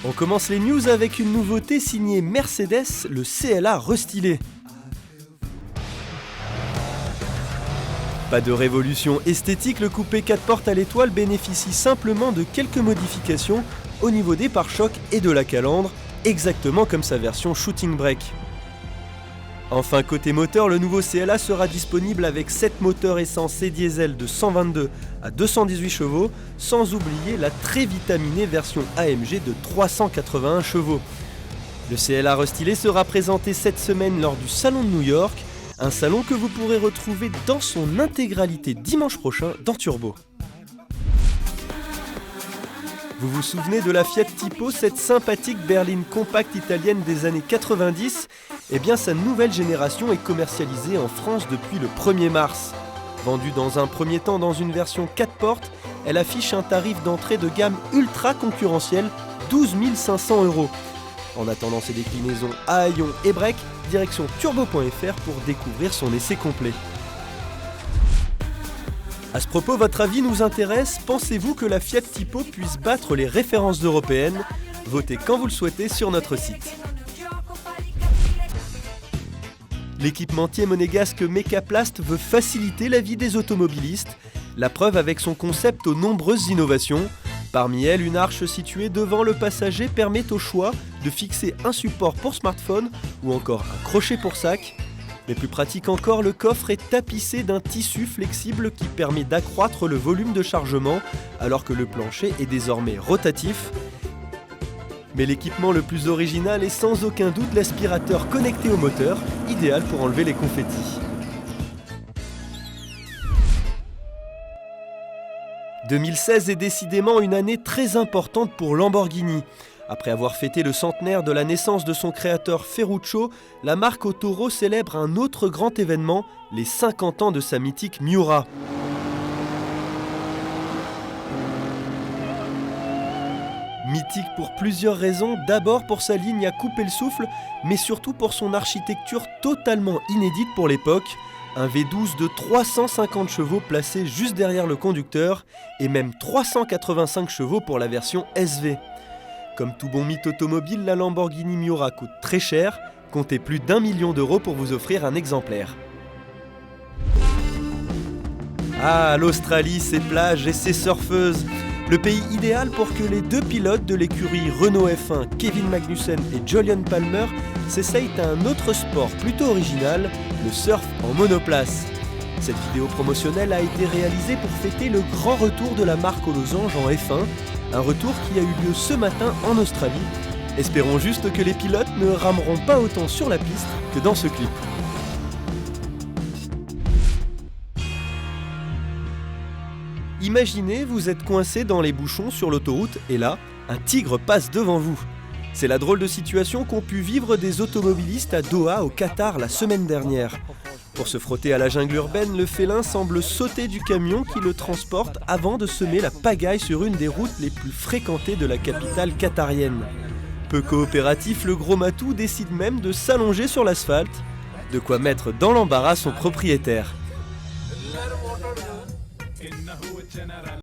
On commence les news avec une nouveauté signée Mercedes, le CLA restylé. Pas de révolution esthétique, le coupé 4 portes à l'étoile bénéficie simplement de quelques modifications au niveau des pare-chocs et de la calandre, exactement comme sa version Shooting Brake. Enfin, côté moteur, le nouveau CLA sera disponible avec 7 moteurs essence et diesel de 122 à 218 chevaux, sans oublier la très vitaminée version AMG de 381 chevaux. Le CLA restylé sera présenté cette semaine lors du Salon de New York, un salon que vous pourrez retrouver dans son intégralité dimanche prochain dans Turbo. Vous vous souvenez de la Fiat Tipo, cette sympathique berline compacte italienne des années 90 ? Eh bien, sa nouvelle génération est commercialisée en France depuis le 1er mars. Vendue dans un premier temps dans une version 4 portes, elle affiche un tarif d'entrée de gamme ultra concurrentiel, 12 500 €. En attendant ses déclinaisons à Aion et Break, direction turbo.fr pour découvrir son essai complet. À ce propos, votre avis nous intéresse. Pensez-vous que la Fiat Tipo puisse battre les références européennes ? Votez quand vous le souhaitez sur notre site. L'équipementier monégasque Mecaplast veut faciliter la vie des automobilistes. La preuve avec son concept aux nombreuses innovations. Parmi elles, une arche située devant le passager permet au choix de fixer un support pour smartphone ou encore un crochet pour sac. Mais plus pratique encore, le coffre est tapissé d'un tissu flexible qui permet d'accroître le volume de chargement alors que le plancher est désormais rotatif. Mais l'équipement le plus original est sans aucun doute l'aspirateur connecté au moteur, idéal pour enlever les confettis. 2016 est décidément une année très importante pour Lamborghini. Après avoir fêté le centenaire de la naissance de son créateur Ferruccio, la marque Autoro célèbre un autre grand événement, les 50 ans de sa mythique Miura. Mythique pour plusieurs raisons, d'abord pour sa ligne à couper le souffle, mais surtout pour son architecture totalement inédite pour l'époque. Un V12 de 350 chevaux placé juste derrière le conducteur, et même 385 chevaux pour la version SV. Comme tout bon mythe automobile, la Lamborghini Miura coûte très cher, comptez plus d'1 million d'euros pour vous offrir un exemplaire. Ah, l'Australie, ses plages et ses surfeuses. Le pays idéal pour que les deux pilotes de l'écurie Renault F1, Kevin Magnussen et Jolyon Palmer, s'essayent à un autre sport plutôt original, le surf en monoplace. Cette vidéo promotionnelle a été réalisée pour fêter le grand retour de la marque aux losanges en F1, un retour qui a eu lieu ce matin en Australie. Espérons juste que les pilotes ne rameront pas autant sur la piste que dans ce clip. Imaginez, vous êtes coincé dans les bouchons sur l'autoroute et là, un tigre passe devant vous. C'est la drôle de situation qu'ont pu vivre des automobilistes à Doha, au Qatar, la semaine dernière. Pour se frotter à la jungle urbaine, le félin semble sauter du camion qui le transporte avant de semer la pagaille sur une des routes les plus fréquentées de la capitale qatarienne. Peu coopératif, le gros matou décide même de s'allonger sur l'asphalte, de quoi mettre dans l'embarras son propriétaire.